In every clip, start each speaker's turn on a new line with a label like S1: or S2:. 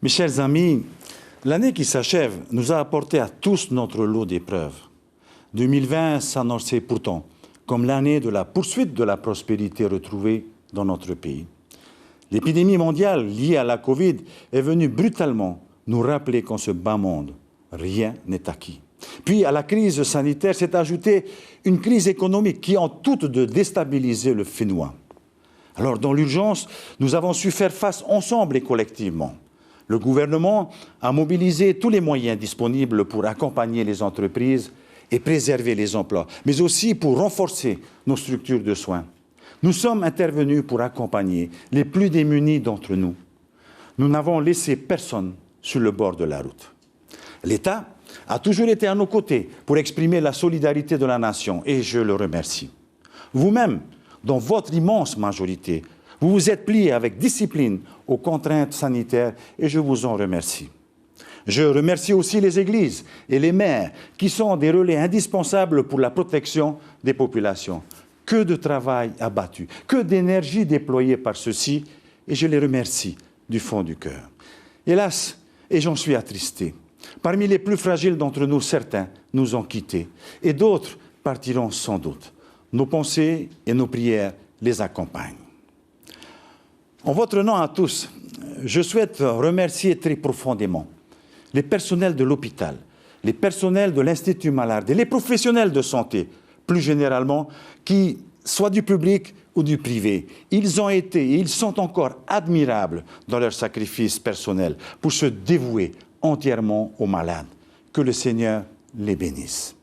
S1: Mes chers amis, l'année qui s'achève nous a apporté à tous notre lot d'épreuves. 2020 s'annonçait pourtant comme l'année de la poursuite de la prospérité retrouvée dans notre pays. L'épidémie mondiale liée à la Covid est venue brutalement nous rappeler qu'en ce bas monde, rien n'est acquis. Puis à la crise sanitaire s'est ajoutée une crise économique qui en toute de déstabiliser le Fénois. Alors dans l'urgence, nous avons su faire face ensemble et collectivement. Le gouvernement a mobilisé tous les moyens disponibles pour accompagner les entreprises et préserver les emplois, mais aussi pour renforcer nos structures de soins. Nous sommes intervenus pour accompagner les plus démunis d'entre nous. Nous n'avons laissé personne sur le bord de la route. L'État a toujours été à nos côtés pour exprimer la solidarité de la nation et je le remercie. Vous-même, dans votre immense majorité, vous vous êtes pliés avec discipline aux contraintes sanitaires et je vous en remercie. Je remercie aussi les églises et les maires qui sont des relais indispensables pour la protection des populations. Que de travail abattu, que d'énergie déployée par ceux-ci et je les remercie du fond du cœur. Hélas, et j'en suis attristé, parmi les plus fragiles d'entre nous, certains nous ont quittés et d'autres partiront sans doute. Nos pensées et nos prières les accompagnent. En votre nom à tous, je souhaite remercier très profondément les personnels de l'hôpital, les personnels de l'Institut Malherbe et les professionnels de santé, plus généralement, qui, soit du public ou du privé, ils ont été et ils sont encore admirables dans leur sacrifice personnel pour se dévouer entièrement aux malades. Que le Seigneur les bénisse.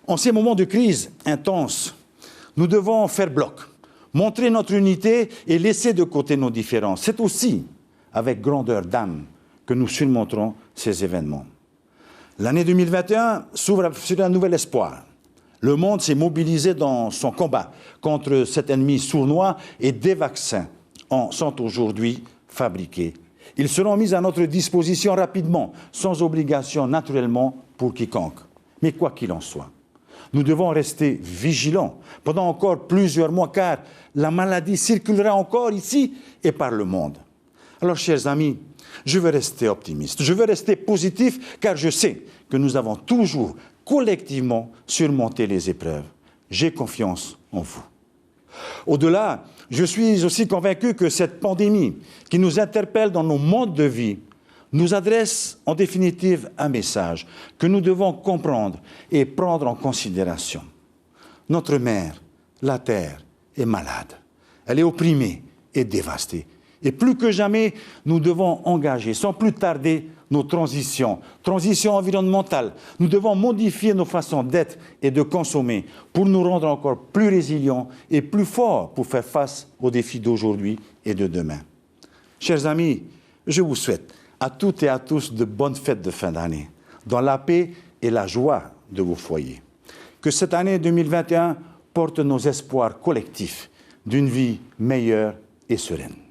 S1: En ces moments de crise intense, nous devons faire bloc, montrer notre unité et laisser de côté nos différences. C'est aussi avec grandeur d'âme que nous surmonterons ces événements. L'année 2021 s'ouvre sur un nouvel espoir. Le monde s'est mobilisé dans son combat contre cet ennemi sournois et des vaccins en sont aujourd'hui fabriqués. Ils seront mis à notre disposition rapidement, sans obligation naturellement pour quiconque. Mais quoi qu'il en soit, nous devons rester vigilants pendant encore plusieurs mois car la maladie circulera encore ici et par le monde. Alors, chers amis, je veux rester optimiste, je veux rester positif car je sais que nous avons toujours collectivement surmonté les épreuves. J'ai confiance en vous. Au-delà, je suis aussi convaincu que cette pandémie qui nous interpelle dans nos modes de vie nous adresse en définitive un message que nous devons comprendre et prendre en considération. Notre mère, la Terre, est malade. Elle est opprimée et dévastée. Et plus que jamais, nous devons engager sans plus tarder nos transitions environnementales. Nous devons modifier nos façons d'être et de consommer pour nous rendre encore plus résilients et plus forts pour faire face aux défis d'aujourd'hui et de demain. Chers amis, je vous souhaite à toutes et à tous de bonnes fêtes de fin d'année, dans la paix et la joie de vos foyers. Que cette année 2021 porte nos espoirs collectifs d'une vie meilleure et sereine.